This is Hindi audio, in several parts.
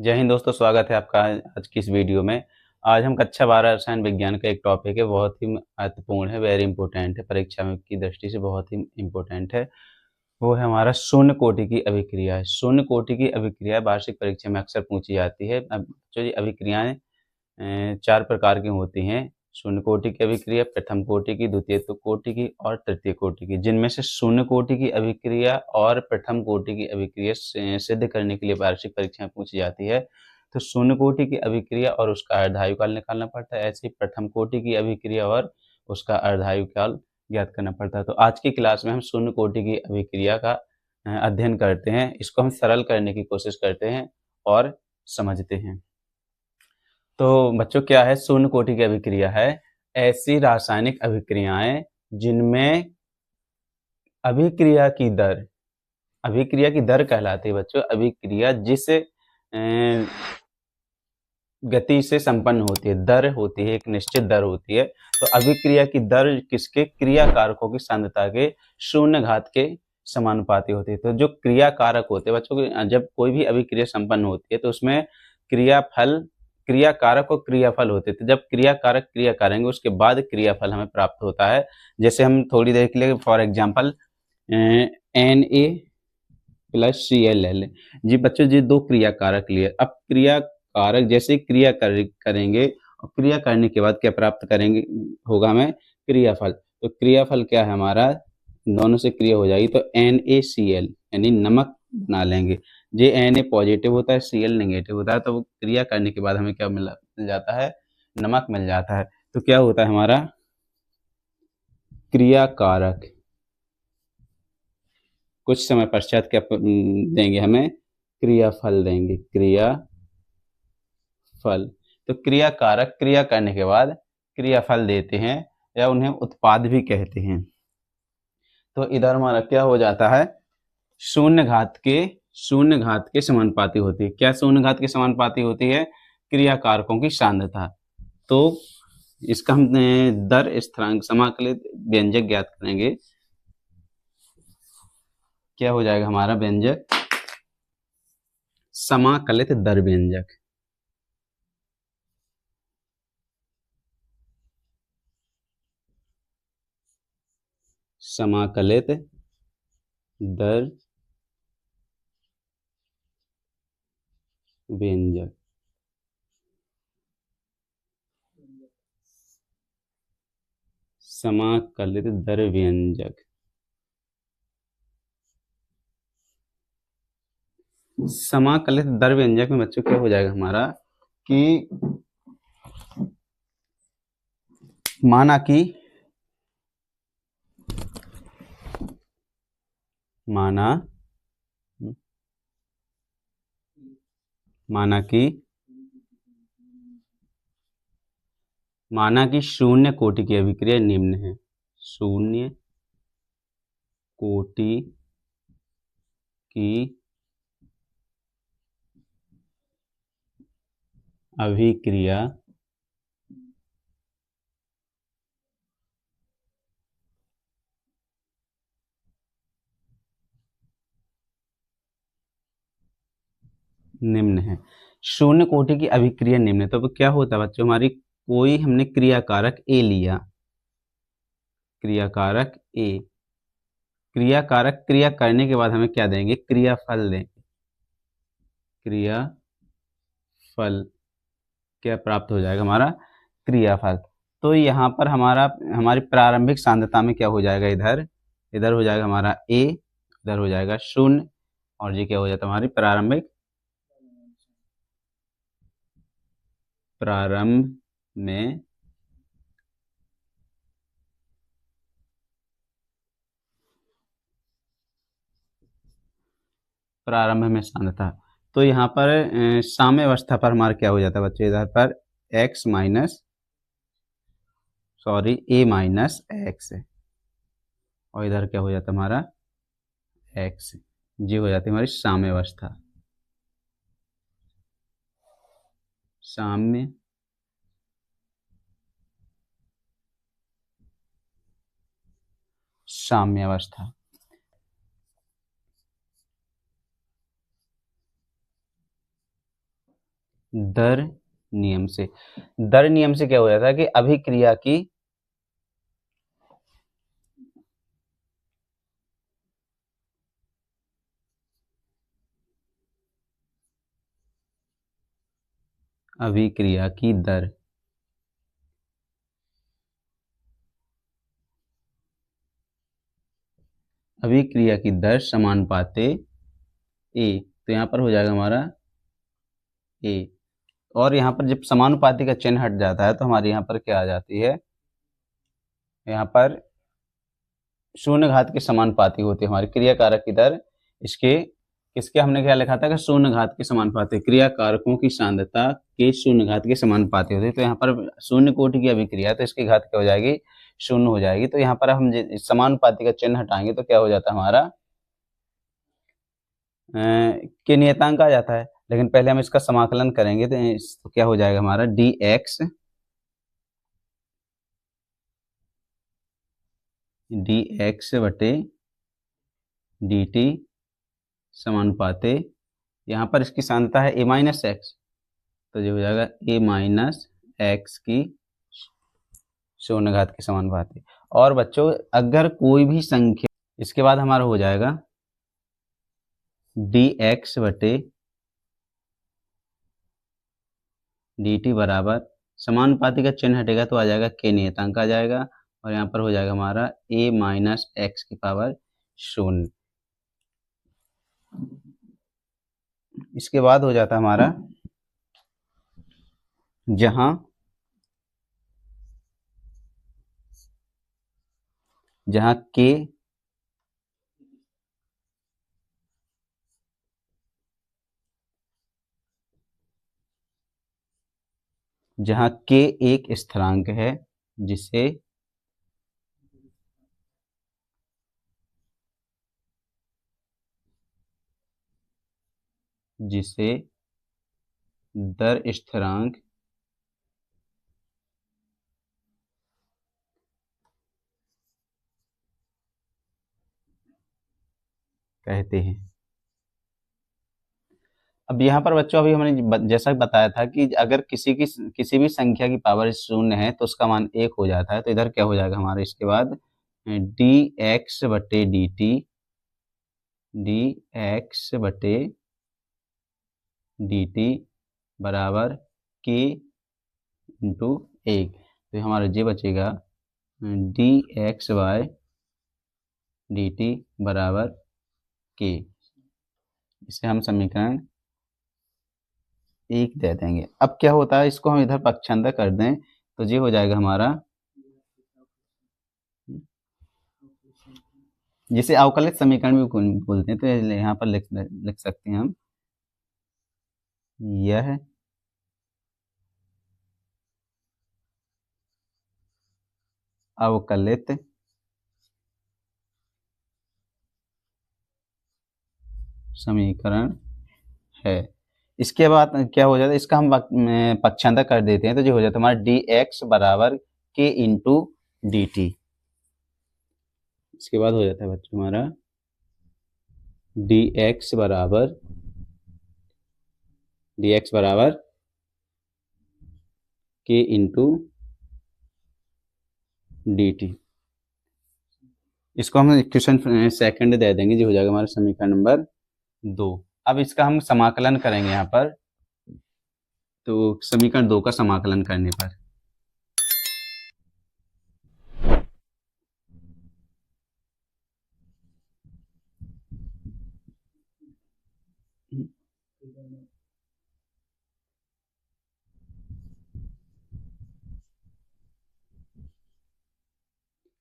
जय हिंद दोस्तों, स्वागत है आपका आज की इस वीडियो में। आज हम कक्षा 12 रसायन विज्ञान का एक टॉपिक है, बहुत ही महत्वपूर्ण है, वेरी इंपॉर्टेंट है, परीक्षा में की दृष्टि से बहुत ही इम्पोर्टेंट है। वो है हमारा शून्य कोटि की अभिक्रिया। शून्य कोटि की अभिक्रिया वार्षिक परीक्षा में अक्सर पूछी जाती है। अब जो ये अभिक्रियाएं 4 प्रकार की होती हैं। शून्य कोटि की अभिक्रिया, प्रथम कोटि की, द्वितीय कोटि की और तृतीय कोटि की। जिनमें से शून्य कोटि की अभिक्रिया और प्रथम कोटि की अभिक्रिया सिद्ध करने के लिए वार्षिक परीक्षा में पूछी जाती है। तो शून्य कोटि की अभिक्रिया और उसका अर्धायुकाल निकालना पड़ता है। ऐसे ही प्रथम कोटि की अभिक्रिया और उसका अर्धायुकाल ज्ञात करना पड़ता है। तो आज की क्लास में हम शून्य कोटि की अभिक्रिया का अध्ययन करते हैं। इसको हम सरल करने की कोशिश करते हैं और समझते हैं। तो बच्चों, क्या है शून्य कोटि की अभिक्रिया? है ऐसी रासायनिक अभिक्रियाएं जिनमें अभिक्रिया की दर कहलाती है बच्चों। अभिक्रिया जिस गति से संपन्न होती है, दर होती है, एक निश्चित दर होती है। तो अभिक्रिया की दर किसके? क्रिया कारकों की सांद्रता के शून्य घात के समानुपाती होती है। तो जो क्रिया कारक होते हैं बच्चों, जब कोई भी अभिक्रिया संपन्न होती है तो उसमें क्रिया कारक और क्रियाफल होते थे। जब क्रिया कारक क्रिया करेंगे उसके बाद क्रियाफल हमें प्राप्त होता है। जैसे हम थोड़ी देर के लिए for example Na plus Cl जी बच्चों, जी दो क्रिया कारक लिए। अब क्रिया कारक जैसे करेंगे और क्रिया करने के बाद क्या प्राप्त करेंगे? होगा हमें क्रियाफल। तो क्रियाफल क्या है हमारा? दोनों से क्रिया हो जाएगी तो NaCl यानी नमक बना लेंगे। जे Na पॉजिटिव होता है, Cl नेगेटिव होता है, तो वो क्रिया करने के बाद हमें क्या मिल जाता है? नमक मिल जाता है। तो क्या होता है हमारा क्रिया कारक? कुछ समय पश्चात क्या देंगे हमें? क्रियाफल देंगे, क्रियाफल। तो क्रिया कारक क्रिया करने के बाद क्रियाफल देते हैं या उन्हें उत्पाद भी कहते हैं। तो इधर हमारा क्या हो जाता है? शून्य घात के समानुपाती होती है। क्या शून्य घात के समानुपाती होती है? क्रिया कारकों की सांद्रता। तो इसका हम दर स्थिरांक समाकलित व्यंजक ज्ञात करेंगे। क्या हो जाएगा हमारा व्यंजक? समाकलित दर व्यंजक। समाकलित दर व्यंजक। समाकलित दर व्यंजक। समाकलित दर व्यंजक में बच्चों क्या हो जाएगा हमारा कि माना कि माना कि शून्य कोटि की अभिक्रिया निम्न है। शून्य कोटि की अभिक्रिया निम्न है। शून्य कोटि की अभिक्रिया निम्न है तो क्या होता है बच्चों? हमारी कोई हमने क्रिया कारक ए लिया, क्रिया कारक ए। क्रिया कारक क्रिया करने के बाद हमें क्या देंगे? क्रियाफल देंगे। क्रियाफल क्या प्राप्त हो जाएगा हमारा? क्रियाफल। तो यहाँ पर हमारी प्रारंभिक सांद्रता में क्या हो जाएगा? इधर हो जाएगा हमारा ए, इधर हो जाएगा शून्य, और ये क्या हो जाता है? हमारी प्रारंभ में सांद्रता। तो यहाँ पर साम्य अवस्था पर हमारा क्या हो जाता है बच्चों? इधर पर ए माइनस एक्स, और इधर क्या हो जाता है हमारा? एक्स। जी हो जाती है हमारी साम्य अवस्था। साम्य अवस्था। दर नियम से। दर नियम से क्या हो जाता है कि अभिक्रिया की अभिक्रिया की दर अभिक्रिया की दर समानुपाते ए। तो यहाँ पर हो जाएगा हमारा ए। और यहाँ पर जब समानुपाती का चिन्ह हट जाता है तो हमारे यहाँ पर क्या आ जाती है, यहाँ पर शून्य घात के समानुपाती होती है हमारी क्रिया कारक की दर। इसके किसके हमने क्या लिखा था कि शून्य घात के समानुपाती, क्रिया कारकों की सांद्रता के शून्य घात के समानुपाती होती है। तो यहाँ पर शून्य कोटि की अभिक्रिया, तो इसकी घात क्या हो जाएगी, शून्य हो जाएगी। तो यहाँ पर हम समानुपाती का चिन्ह हटाएंगे तो क्या हो जाता है हमारा के नियतांक आ जाता है। लेकिन पहले हम इसका समाकलन करेंगे तो क्या हो जाएगा हमारा dx बटे dt समानुपाते, यहाँ पर इसकी सांद्रता है a माइनस एक्स, तो जो हो जाएगा a माइनस एक्स की शून्य घात के समानुपाती। और बच्चों अगर कोई भी संख्या, इसके बाद हमारा हो जाएगा dx बटे dt बराबर, समानुपाती का चिन्ह हटेगा तो आ जाएगा के नियतांक आ जाएगा, और यहाँ पर हो जाएगा हमारा a माइनस एक्स की पावर शून्य। इसके बाद हो जाता है हमारा जहां जहां के जहां के एक स्थिरांक है जिसे जिसे दर स्थिरांक कहते हैं। अब यहाँ पर बच्चों अभी हमने जैसा बताया था कि अगर किसी भी संख्या की पावर शून्य है तो उसका मान एक हो जाता है। तो इधर क्या हो जाएगा हमारा, इसके बाद डी एक्स बटे डी टी, डी एक्स बटे डी टी बराबर के इंटू एक। तो हमारा जे बचेगा d x by d t बराबर के। इसे हम समीकरण एक दे देंगे। अब क्या होता है, इसको हम इधर पक्षांतर कर दें तो ये हो जाएगा हमारा, जिसे अवकलित समीकरण भी बोलते हैं। तो यहाँ पर लिख सकते हैं हम, यह अवकलित समीकरण है। इसके बाद क्या हो जाता है, इसका हम पक्षांतर कर देते हैं तो जो हो जाता है हमारा डी एक्स बराबर के इंटू डी टी। इसके बाद हो जाता है बच्चों हमारा डी एक्स बराबर के इंटू डी टी। इसको हम इक्वेशन सेकंड दे देंगे, जो हो जाएगा हमारा समीकरण नंबर 2। अब इसका हम समाकलन करेंगे यहाँ पर, तो समीकरण 2 का समाकलन करने पर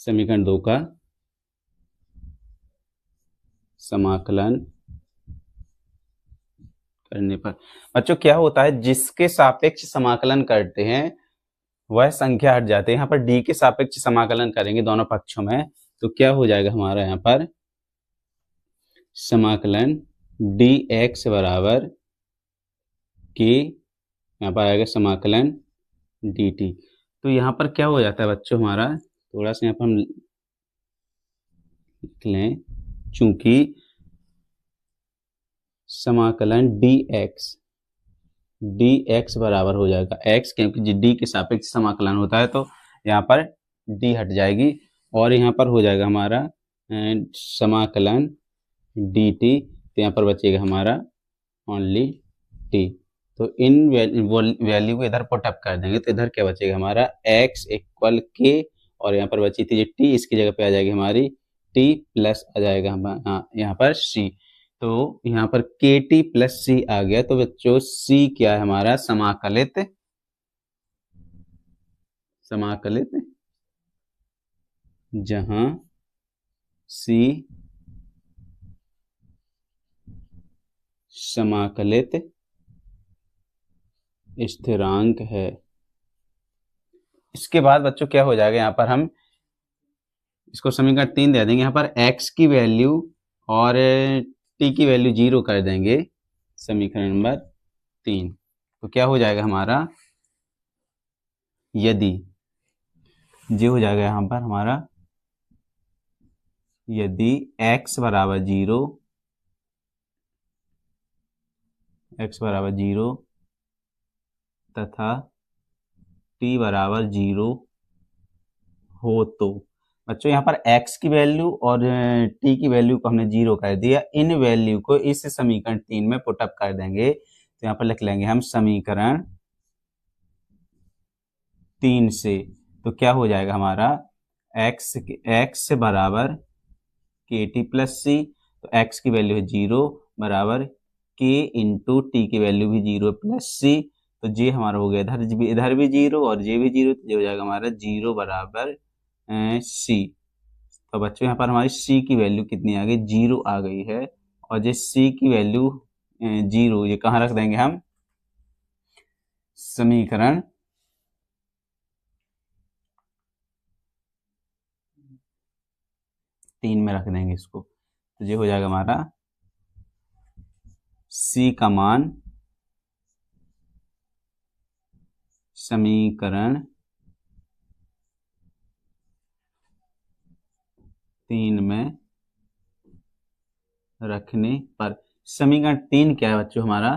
समीकरण 2 का समाकलन करने पर बच्चों क्या होता है, जिसके सापेक्ष समाकलन करते हैं वह संख्या हट जाती है। यहाँ पर डी के सापेक्ष समाकलन करेंगे दोनों पक्षों में, तो क्या हो जाएगा हमारा यहाँ पर समाकलन डी एक्स बराबर के, यहाँ पर आएगा समाकलन डी टी। तो यहाँ पर क्या हो जाता है बच्चों हमारा, थोड़ा सा यहाँ पर हम लिख लें, चूंकि समाकलन डी एक्स डी एक्स बराबर हो जाएगा एक्स, क्योंकि डी के सापेक्ष समाकलन होता है तो यहाँ पर डी हट जाएगी और यहाँ पर हो जाएगा हमारा समाकलन डी टी, तो यहाँ पर बचेगा हमारा ओनली टी। तो इन वैल्यू को इधर पुटअप कर देंगे तो इधर क्या बचेगा हमारा x इक्वल के, और यहाँ पर बची थी टी, इसकी जगह पे आ जाएगी हमारी टी प्लस आ जाएगा यहाँ पर सी। तो यहाँ पर के टी प्लस सी आ गया। तो बच्चों सी क्या है हमारा समाकलित जहां सी समाकलित स्थिरांक है। इसके बाद बच्चों क्या हो जाएगा, यहाँ पर हम इसको समीकरण 3 दे देंगे, यहाँ पर x की वैल्यू और t की वैल्यू 0 कर देंगे, समीकरण नंबर 3। तो क्या हो जाएगा हमारा, यदि ये हो जाएगा यहाँ पर हमारा, यदि x बराबर 0 तथा t बराबर 0 हो तो बच्चों यहाँ पर x की वैल्यू और t की वैल्यू को हमने 0 कर दिया। इन वैल्यू को इस समीकरण 3 में पुटअप कर देंगे तो यहाँ पर लिख लेंगे हम समीकरण 3 से। तो क्या हो जाएगा हमारा x बराबर के टी प्लस सी, तो x की वैल्यू है 0 बराबर k इंटू टी की वैल्यू भी 0 प्लस सी। तो ये हमारा हो गया इधर भी 0 और ये भी 0, तो ये हो जाएगा हमारा 0 बराबर सी। तो बच्चों यहाँ पर हमारी सी की वैल्यू कितनी आ गई, 0 आ गई है। और ये सी की वैल्यू 0 ये कहाँ रख देंगे हम, समीकरण 3 में रख देंगे इसको। तो ये हो जाएगा हमारा सी का मान समीकरण 3 में रखने पर, समीकरण 3 क्या है बच्चों हमारा,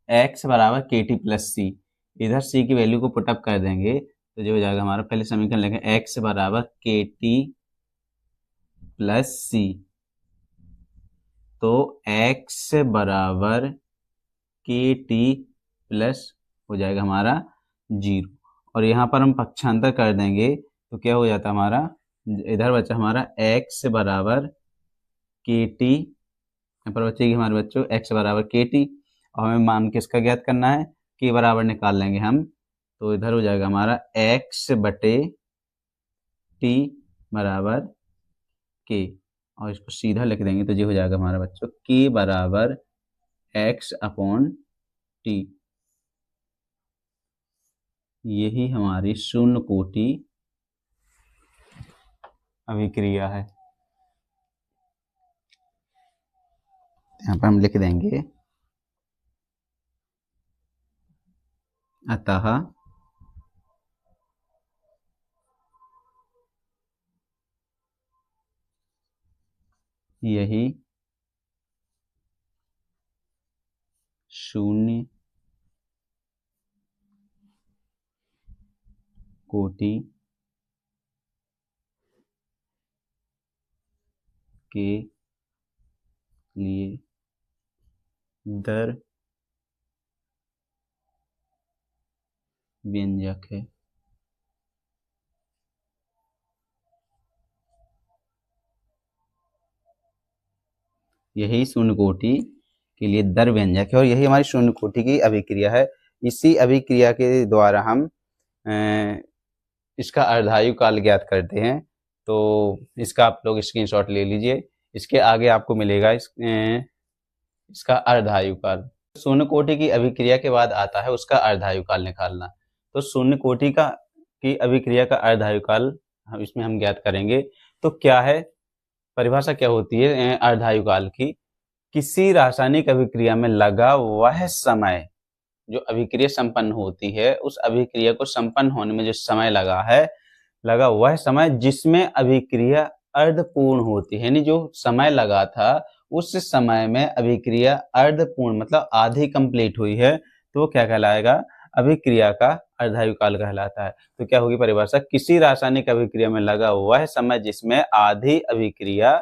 x बराबर के टी प्लस सी, इधर c की वैल्यू को पुटअप कर देंगे तो जो हो जाएगा हमारा, पहले समीकरण लिखें x बराबर के टी प्लस सी, तो x बराबर के टी प्लस हो जाएगा हमारा 0, और यहाँ पर हम पक्षांतर कर देंगे तो क्या हो जाता है हमारा, इधर बचा हमारा x बराबर के टी, यहाँ पर बचेगी हमारे बच्चों x बराबर के टी, और हमें मान किसका ज्ञात करना है, के बराबर निकाल लेंगे हम। तो इधर हो जाएगा हमारा x बटे टी बराबर के, और इसको सीधा लिख देंगे तो ये हो जाएगा हमारा बच्चों के बराबर x अपॉन टी। यही हमारी शून्य कोटि अभिक्रिया है। यहाँ पर हम लिख देंगे अतः यही शून्य कोटि के लिए दर व्यंजक है। यही शून्य कोटि के लिए दर व्यंजक है और यही हमारी शून्य कोटि की अभिक्रिया है। इसी अभिक्रिया के द्वारा हम इसका अर्धायु काल ज्ञात करते हैं। तो इसका आप लोग स्क्रीनशॉट ले लीजिए। इसके आगे आपको मिलेगा इसका अर्धायु काल। शून्य कोटि की अभिक्रिया के बाद आता है उसका अर्धायु काल निकालना। तो शून्य कोटि की अभिक्रिया का अर्धायु काल इसमें हम ज्ञात करेंगे। तो क्या है, परिभाषा क्या होती है अर्धायु काल की, किसी रासायनिक अभिक्रिया में लगा वह समय, जो अभिक्रिया संपन्न होती है उस अभिक्रिया को संपन्न होने में जो समय लगा वह समय जिसमें अभिक्रिया अर्धपूर्ण होती है, यानी जो समय लगा था उस समय में अभिक्रिया अर्धपूर्ण मतलब आधी कंप्लीट हुई है तो वो क्या कहलाएगा, अभिक्रिया का अर्धायु काल कहलाता है। तो क्या होगी परिभाषा, किसी रासायनिक अभिक्रिया में लगा वह समय जिसमें आधी अभिक्रिया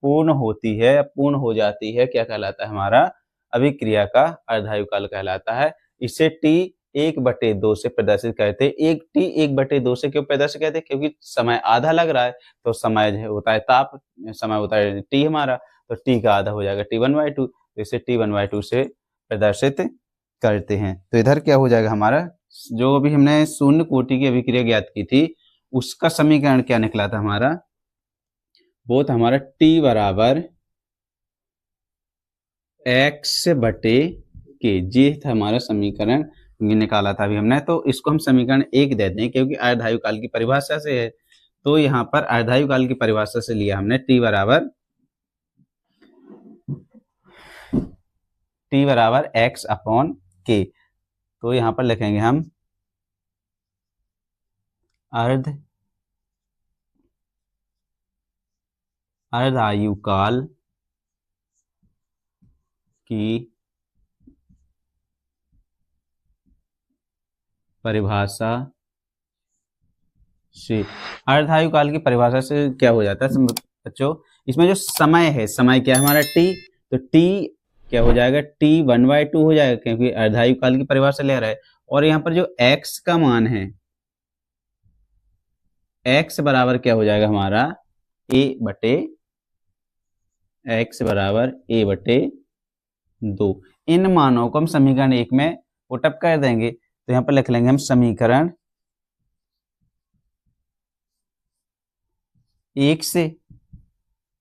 पूर्ण होती है, पूर्ण हो जाती है, क्या कहलाता है हमारा, अभिक्रिया का अर्धायु काल कहलाता है। इसे T 1/2 से प्रदर्शित करते हैं। एक T 1/2 से क्यों प्रदर्शित करते हैं, क्योंकि समय आधा लग रहा है तो समय जो होता है ताप, समय होता है T हमारा, तो T का आधा हो जाएगा T1/2, तो इसे T1/2 से प्रदर्शित करते हैं। तो इधर क्या हो जाएगा हमारा, जो अभी हमने शून्य कोटि की अभिक्रिया ज्ञात की थी उसका समीकरण क्या निकला था हमारा, वो था हमारा T बराबर x/k, ये था हमारा समीकरण निकाला था अभी हमने। तो इसको हम समीकरण 1 देते हैं क्योंकि अर्धायु काल की परिभाषा से है। तो यहाँ पर अर्धायु काल की परिभाषा से लिया हमने T बराबर x/k। तो यहाँ पर लिखेंगे हम अर्धायु काल की परिभाषा से, अर्धायु काल की परिभाषा से क्या हो जाता है बच्चों, इसमें जो समय है, समय क्या है हमारा T, तो T क्या हो जाएगा, T1/2 हो जाएगा क्योंकि अर्धायु काल की परिभाषा ले रहा है। और यहाँ पर जो x का मान है, x बराबर क्या हो जाएगा हमारा x बराबर a/2। इन मानों को हम समीकरण 1 में पुटअप कर देंगे। तो यहाँ पर लिख लेंगे हम समीकरण 1 से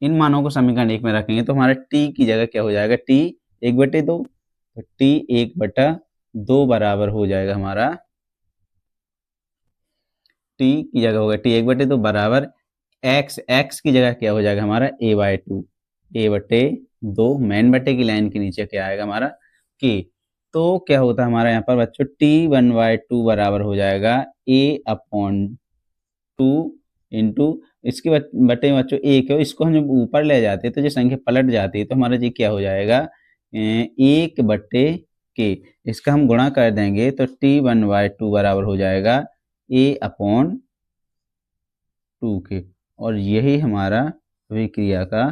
इन मानों को समीकरण 1 में रखेंगे तो हमारा T की जगह क्या हो जाएगा, T 1/2, तो T 1/2 बराबर हो जाएगा हमारा, T की जगह होगा T 1/2 बराबर x की जगह क्या हो जाएगा हमारा a/2 मेन बटे की लाइन के नीचे क्या आएगा हमारा k। तो क्या होता है हमारा यहाँ पर बच्चों, T1/2 बराबर हो जाएगा a/2 इंटू इसके बटे में बच्चों एक है, इसको हम जब ऊपर ले जाते हैं तो जो संख्या पलट जाती है तो हमारा जी क्या हो जाएगा 1/k। इसका हम गुणा कर देंगे तो T1/2 बराबर हो जाएगा a/2k। और यही हमारा अभिक्रिया का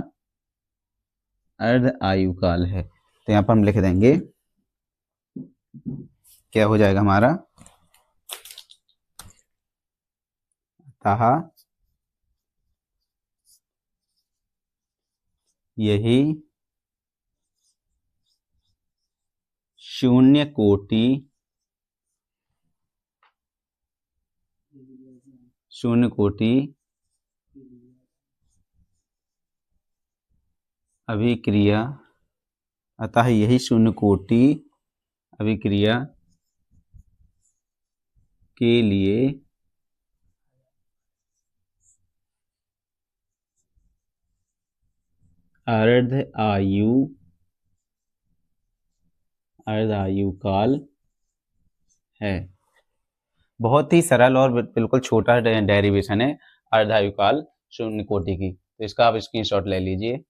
अर्ध आयु काल है। तो यहाँ पर हम लिख देंगे क्या हो जाएगा हमारा, अतः यही शून्य कोटि अभिक्रिया, अतः यही शून्य कोटि अभिक्रिया के लिए अर्धायु काल है। बहुत ही सरल और बिल्कुल छोटा डेरिवेशन है अर्धायु काल शून्य कोटि की। तो इसका आप स्क्रीनशॉट ले लीजिए।